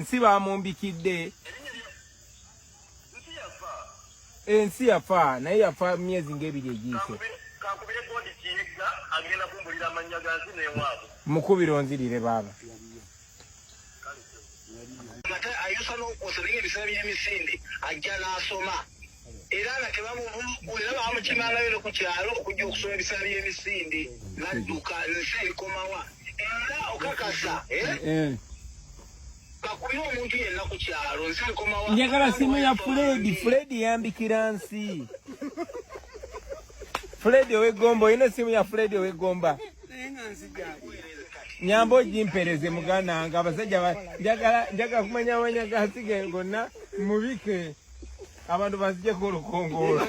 nsi bamumbikidde ensi yafa naye yafa myezi ng'ebiri egiyise mukubiro nzirire baba ayusa n'okukoserera ebisera by'emisinde ajja n'asoma era nga bamukimalayo ku kyalo okujja okusoma ebisera by'emisinde n'adduka ensi erikomawa era okakasa bakubira omuntu yenna ku kyalo ensi erikomawa njagala simu ya Fred yambikira nsi Fred ow'Egomba olina simu ya Fred ow'Egomba nyambo jimpereze mugana nga abasajja njagala kumanya abanyagasi ge gonna mubike abantu bazije ku lukongolo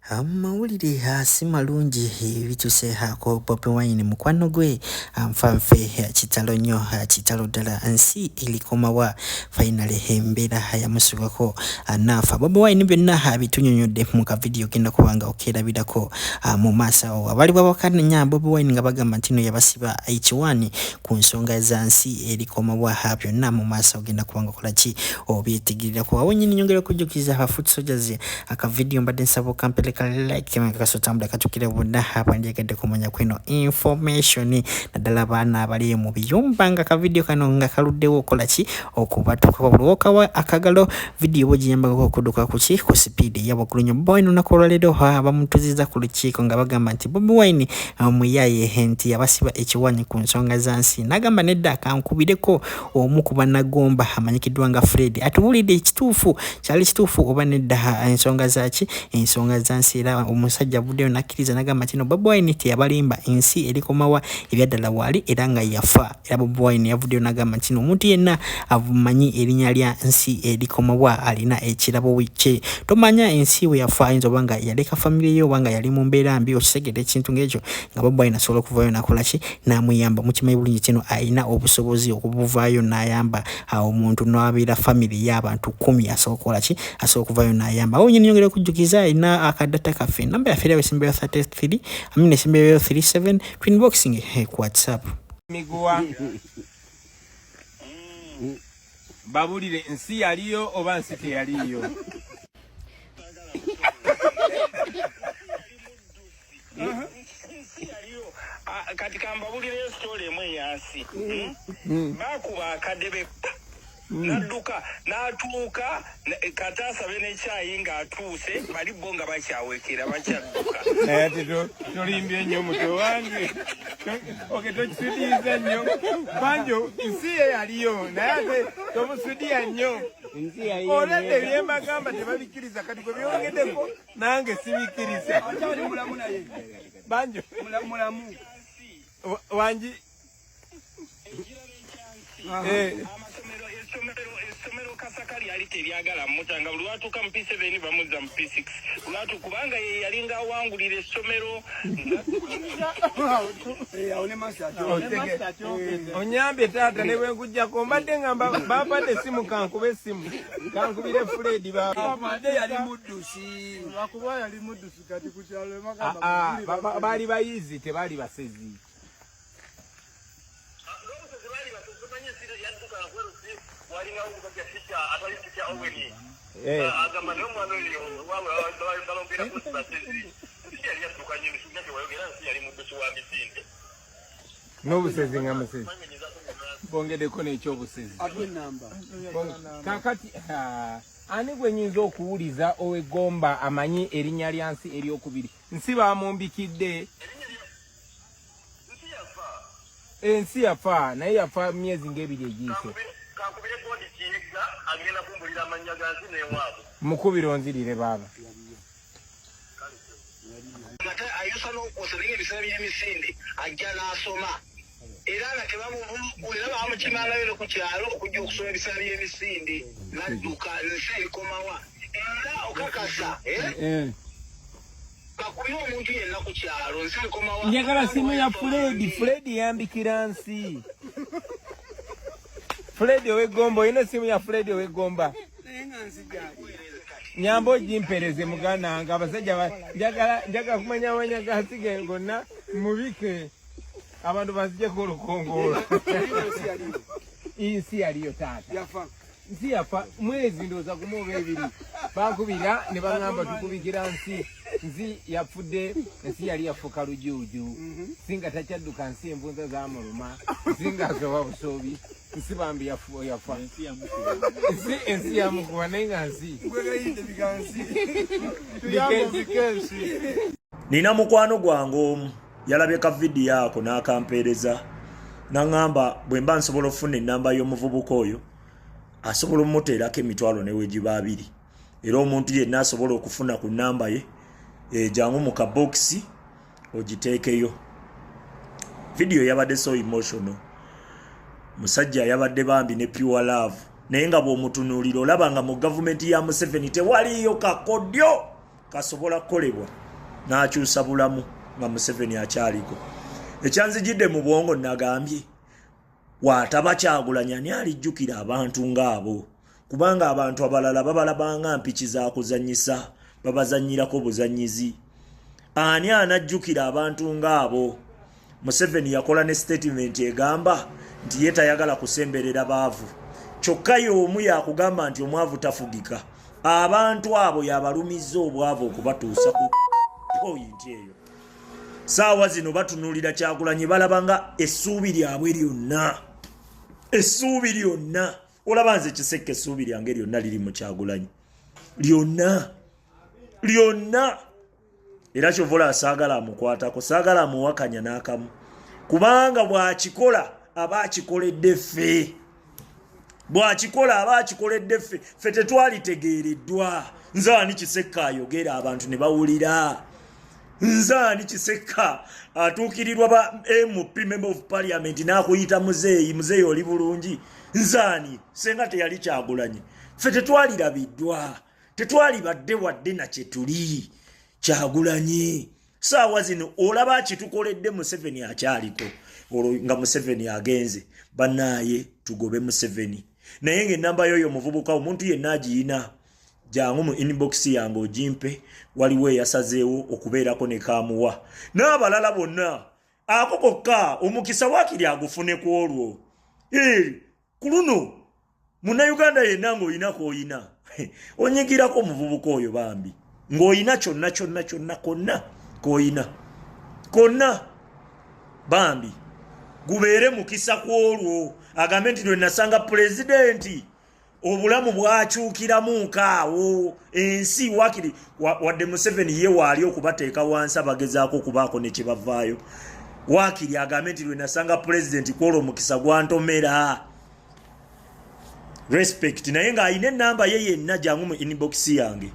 amawulire hasi malungi bituse hako Bobi Wine mukwano gwe amfanfe kitalo nnyo kitalo ddala nsi ilikomawa finally hembera yamusibako anafa Bobi Wine byonna bitunyonyodde mu ka video genda kubanga okerabirako mu maaso abali babakanya Bobi Wine nga bagamba ntino yabasiba H1 ku nsonga za nsi ilikomawa byonna mu maaso genda kubanga kolaki obyetigirira ko awonyini nyongera kujukiza Foot Soldiers aka video mbadde nsabo kampeleka like kasotambula katukire bunda hapa njegede kumanya kwino information nadala bana abali mu biyumba nga ka video kano nga kaluddewo kolaki okubatuka bulwoka wa akagalo video bojiyamba ko kuduka kuki ku speed yabo kulunyo boy nakola ledo bamutuziza ku lukiiko nga bagamba nti Bobi Wine muyaye henti yabasiba ekiwanye ku nsonga za nsi nagamba nedda kankubireko omukuba nagomba amanyikidwa nga Fred atubulide ekituufu kyali kituufu oba nedda ensonga zaki ensonga za nsi era omusajja budde nakiriza nagamba kino Bobi Wine yabalimba ensi erikomawa ebyaddala wali era nga yafa era Bobi Wine yavudde nagamba kino omuntu yenna avumanyi erinya lya nsi erikomawa alina ekirabo wiche tomanya ensi we yafa inzobanga yaleka family yo wanga yali mu mbeera mbi okisegede ekintu ng'ekyo nga Bobi Wine asobola kuvayo nakolaki namuyamba mukimanyi bulungi kino alina obusobozi okubuvayo nayamba omuntu n'abira family y'abantu 10 asobola kolaki asobola kuvayo nayamba onyine nyongera kujjukiza ina akadata kafe namba ya fere wesimbe 33 amine simbe 37 twin boxing ku WhatsApp miguwa babulire nsi yaliyo oba nsi teyaliyo katika mbabulire story emwe yansi bakuba akadebe naduka natuuka katasa bene chai nga atuse bali bonga bachawekera bachaduka tito tolimbye nnyo muto wange okay tochisidiza nnyo banjo nsi yaliyo naye tomusidia nnyo nsi yaliyo olende byemba gamba tebabikiriza kati gwe byongedeko nange sibikiriza achali mulamu naye banjo mulamu wanji Somero kasakali yali tebyagala mutanga bulwatuka mpise beni bamuza mp6 bulwatu kubanga ye yalinga wangulire somero aone masacho onyambe tata ne wenkujja ko mbadde ngamba bapade simu kankube simu kankubire Fred bapade yali muddusi bakuba yali muddusi kati kukyalo magamba bali bayizi tebali basezi walinga ukubya sika atali sika oweni agamba no mwana oli wawe balombera ku basezi yali yatukanye misugake wayogera nsi yali muddusi wa misinde n'obusezi nga musezi bongedeko n'ekyobusezi kakati ani gwe nyinza okuwuliza ow'Egomba amanyi erinnya lya nsi eryokubiri nsi bamumbikidde ensi yafa naye yafa myezi ng'ebiri egiyise mukubiro nzirire baba ayusa n'okukoserera ebisera by'emisinde ajja n'asoma era nga bamukimalayo ku kyalo okujja okusoma ebisera by'emisinde n'adduka ensi erikomawa era okakasa bakubira omuntu yenna ku kyalo ensi erikomawa njagala simu ya Fred yambikira nsi Fred ow'Egomba olina simu ya Fred ow'Egomba nyambo jimpereze mugana nga abasajja njagala kumanya abanyagasi ge gonna mubike abantu bazije ku lukongolo insi yaliyo taata nsi yafa mwezi ndoza kumoba ebiri bakubira ne bangamba tukubikira nsi yafudde nsi yali yafuka lujuju singa takyadduka nsi embunza zamuluma singa asoba busobi nsi bambi yafa ensi yamukuba naye nga nsi nina mukwano gwange omu yalabye ka vidiyo ako n'akampeereza n'aŋŋamba bwe mba nsobola okufuna ennamba y'omuvubuka oyo asobola omuteerako emitwalo newegiba 2 era omuntu yenna asobola okufuna ku nnamba ye jangu mu kabokisi ogiteekeyo. Vidiyo yabadde so emotional, musajja yabadde bambi ne pure love, naye nga bw'omutunuulira olaba nga mu gavumenti ya Museveni tewaliyo kakodyo kasobola kukolebwa n'akyusa bulamu nga Museveni akyaliko. Ekyanzijidde mu bwongo nagambye waataba Kyagulanyi ani alijjukira abantu ng'abo, kubanga abantu abalala babalabanga mpiki za kuzannyisa babazannyirako buzannyizi. Ani anajjukira abantu ng'abo? Museveni yakola ne statement egamba nti ye tayagala kusemberera baavu, kyokka y'omu yakugamba nti omwavu tafugika. Abantu abo yabalumizza obwavu okubatuusa ku point eyo. Saawa zino batunuulira Kyagulanyi balabanga essuubi lyabwe lyonna, essuubi lyonna. Olaba nze Kiseke essuubi lyange lyonna liri mu Kyagulanyi, lyonna. Era kyovola saagala amukwatako, saagala amuwakanya n'akamu, kubanga bw'akikola aba akikoledde ffe, bw'akikola aba akikoledde ffe. Ffe tetwalitegeereddwa. Nze ani Kiseka ayogera abantu ne bawulira? Nze ani Kiseka atuukirirwa ba MP member of parliament n'akuyita muzeeyi oli bulungi? Nze ani senga teyali Kyagulanyi? Ffe tetwalirabiddwa, tetwalibadde wadde na kye tuli. Kyagulanyi saawa zino olaba akitukoledde Museveni akyaliko, olwo nga Museveni agenze bannaaye tugobe Museveni. Naye ng'ennamba y'oyo muvubuka omuntu yenna agiyina, jangu mu inbox yange ogimpe, waliwo eyasazeewo okubeerako ne kaamuwa. N'abalala bonna ako kokka omukisa waakiri agufune ku olwo. Ku luno munnayuganda yenna ng'oyina k'oyina onyigirako omuvubuka oyo bambi, ng'oyina kyonna konna k'oyina konna bambi, gubeere mukisa ku olwo. Agambe nti lwe nasanga pulezidenti obulamu bwakyukiramu nkaawo, ensi wakiri wadde Museveni ye waali okubateeka wansi abagezaako okubaako ne kye bavaayo. Wakiri agambe nti lwe nasanga pulezidenti kwolwo omukisa gwantomera. Respect. Naye ng'ayina ennamba ye yenna jangu mu inbox yange.